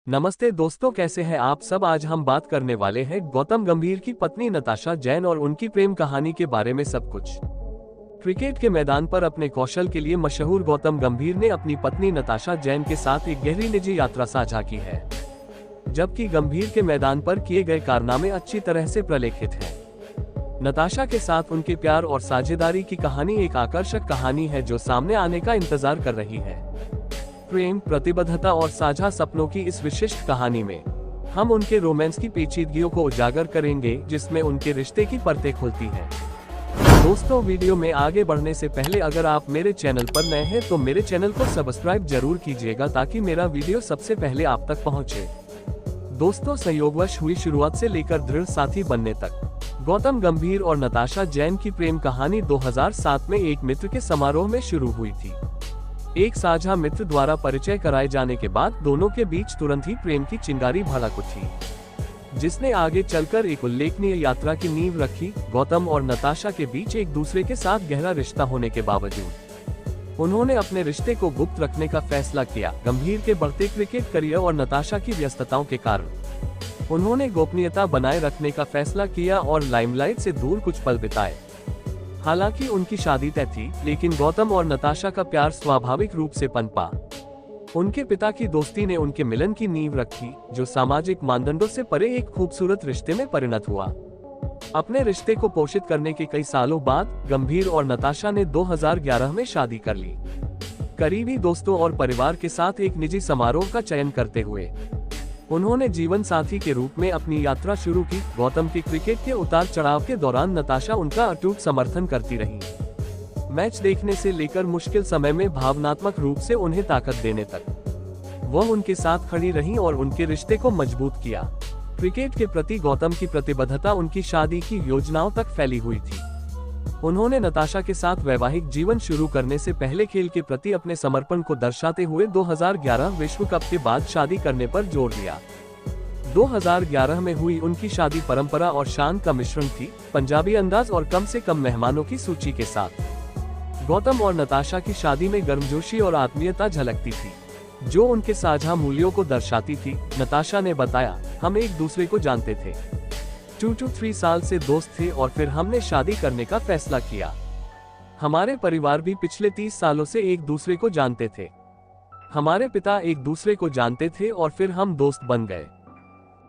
नमस्ते दोस्तों, कैसे हैं आप सब। आज हम बात करने वाले हैं गौतम गंभीर की पत्नी नताशा जैन और उनकी प्रेम कहानी के बारे में सब कुछ। क्रिकेट के मैदान पर अपने कौशल के लिए मशहूर गौतम गंभीर ने अपनी पत्नी नताशा जैन के साथ एक गहरी निजी यात्रा साझा की है, जबकि गंभीर के मैदान पर किए गए कारनामे अच्छी तरह से प्रलेखित हैं। नताशा के साथ उनके प्यार और साझेदारी की कहानी एक आकर्षक कहानी है जो सामने आने का इंतजार कर रही है। प्रेम, प्रतिबद्धता और साझा सपनों की इस विशिष्ट कहानी में हम उनके रोमांस की पेचीदगियों को उजागर करेंगे, जिसमें उनके रिश्ते की परतें खुलती हैं। दोस्तों, वीडियो में आगे बढ़ने से पहले अगर आप मेरे चैनल पर नए हैं तो मेरे चैनल को सब्सक्राइब जरूर कीजिएगा ताकि मेरा वीडियो सबसे पहले आप तक पहुंचे। दोस्तों, संयोगवश हुई शुरुआत से लेकर दृढ़ साथी बनने तक गौतम गंभीर और नताशा जैन की प्रेम कहानी 2007 में एक मित्र के समारोह में शुरू हुई थी। एक साझा मित्र द्वारा परिचय कराए जाने के बाद दोनों के बीच तुरंत ही प्रेम की चिंगारी भड़क उठी, जिसने आगे चलकर एक उल्लेखनीय यात्रा की नींव रखी। गौतम और नताशा के बीच एक दूसरे के साथ गहरा रिश्ता होने के बावजूद उन्होंने अपने रिश्ते को गुप्त रखने का फैसला किया। गंभीर के बढ़ते क्रिकेट करियर और नताशा की व्यस्तताओं के कारण उन्होंने गोपनीयता बनाए रखने का फैसला किया और लाइमलाइट से दूर कुछ पल बिताए। हालांकि उनकी शादी तय थी, लेकिन गौतम और नताशा का प्यार स्वाभाविक रूप से पनपा। उनके पिता की दोस्ती ने उनके मिलन की नींव रखी, जो सामाजिक मानदंडों से परे एक खूबसूरत रिश्ते में परिणत हुआ। अपने रिश्ते को पोषित करने के कई सालों बाद गंभीर और नताशा ने 2011 में शादी कर ली। करीबी दोस्तों और परिवार के साथ एक निजी समारोह का चयन करते हुए उन्होंने जीवन साथी के रूप में अपनी यात्रा शुरू की। गौतम के क्रिकेट के उतार चढ़ाव के दौरान नताशा उनका अटूट समर्थन करती रही, मैच देखने से लेकर मुश्किल समय में भावनात्मक रूप से उन्हें ताकत देने तक वह उनके साथ खड़ी रही और उनके रिश्ते को मजबूत किया। क्रिकेट के प्रति गौतम की प्रतिबद्धता उनकी शादी की योजनाओं तक फैली हुई थी। उन्होंने नताशा के साथ वैवाहिक जीवन शुरू करने से पहले खेल के प्रति अपने समर्पण को दर्शाते हुए 2011 विश्व कप के बाद शादी करने पर जोर दिया। 2011 में हुई उनकी शादी परंपरा और शान का मिश्रण थी, पंजाबी अंदाज और कम से कम मेहमानों की सूची के साथ। गौतम और नताशा की शादी में गर्मजोशी और आत्मीयता झलकती थी, जो उनके साझा मूल्यों को दर्शाती थी। नताशा ने बताया, हम एक दूसरे को जानते थे, 2 to 3 साल से दोस्त थे और फिर हमने शादी करने का फैसला किया। हमारे परिवार भी पिछले 30 सालों से एक दूसरे को जानते थे। हमारे पिता एक दूसरे को जानते थे और फिर हम दोस्त बन गए।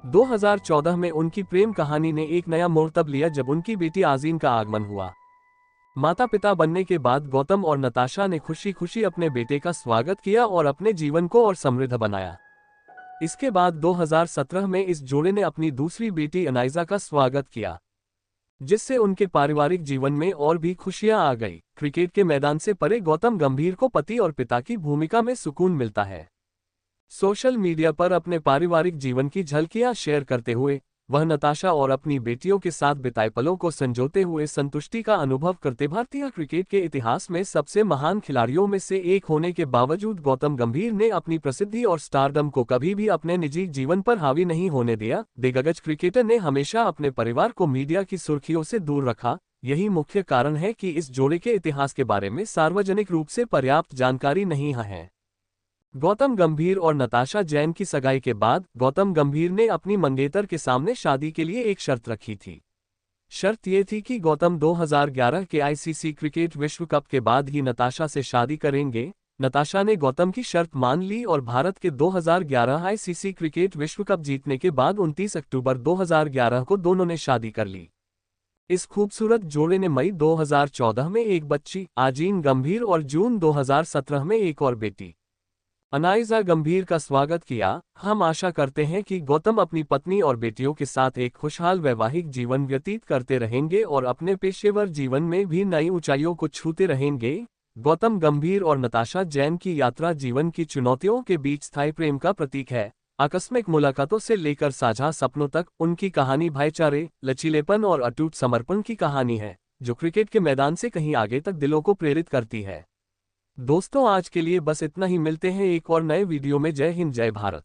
2014 में उनकी प्रेम कहानी ने एक नया मोड़ तब लिया जब उनकी बेटी आज़ीन का आगमन हुआ। माता पिता बनने के बाद गौतम और नताशा ने खुशी खुशी अपने बेटे का स्वागत किया और अपने जीवन को और समृद्ध बनाया। इसके बाद 2017 में इस जोड़े ने अपनी दूसरी बेटी अनाइजा का स्वागत किया, जिससे उनके पारिवारिक जीवन में और भी खुशियां आ गई। क्रिकेट के मैदान से परे गौतम गंभीर को पति और पिता की भूमिका में सुकून मिलता है। सोशल मीडिया पर अपने पारिवारिक जीवन की झलकियां शेयर करते हुए वह नताशा और अपनी बेटियों के साथ बिताए पलों को संजोते हुए संतुष्टि का अनुभव करते। भारतीय क्रिकेट के इतिहास में सबसे महान खिलाड़ियों में से एक होने के बावजूद गौतम गंभीर ने अपनी प्रसिद्धि और स्टारडम को कभी भी अपने निजी जीवन पर हावी नहीं होने दिया। दिग्गज क्रिकेटर ने हमेशा अपने परिवार को मीडिया की सुर्खियों से दूर रखा। यही मुख्य कारण है कि इस जोड़े के इतिहास के बारे में सार्वजनिक रूप से पर्याप्त जानकारी नहीं है। गौतम गंभीर और नताशा जैन की सगाई के बाद गौतम गंभीर ने अपनी मंगेतर के सामने शादी के लिए एक शर्त रखी थी। शर्त ये थी कि गौतम 2011 के आईसीसी क्रिकेट विश्व कप के बाद ही नताशा से शादी करेंगे। नताशा ने गौतम की शर्त मान ली और भारत के 2011 आईसीसी क्रिकेट विश्व कप जीतने के बाद 29 अक्टूबर 2011 को दोनों ने शादी कर ली। इस खूबसूरत जोड़े ने मई 2014 में एक बच्ची आज़ीन गंभीर और जून 2017 में एक और बेटी अनाइजा गंभीर का स्वागत किया। हम आशा करते हैं कि गौतम अपनी पत्नी और बेटियों के साथ एक खुशहाल वैवाहिक जीवन व्यतीत करते रहेंगे और अपने पेशेवर जीवन में भी नई ऊंचाइयों को छूते रहेंगे। गौतम गंभीर और नताशा जैन की यात्रा जीवन की चुनौतियों के बीच स्थायी प्रेम का प्रतीक है। आकस्मिक मुलाकातों से लेकर साझा सपनों तक उनकी कहानी भाईचारे, लचीलेपन और अटूट समर्पण की कहानी है, जो क्रिकेट के मैदान से कहीं आगे तक दिलों को प्रेरित करती है। दोस्तों, आज के लिए बस इतना ही। मिलते हैं एक और नए वीडियो में। जय हिंद, जय भारत।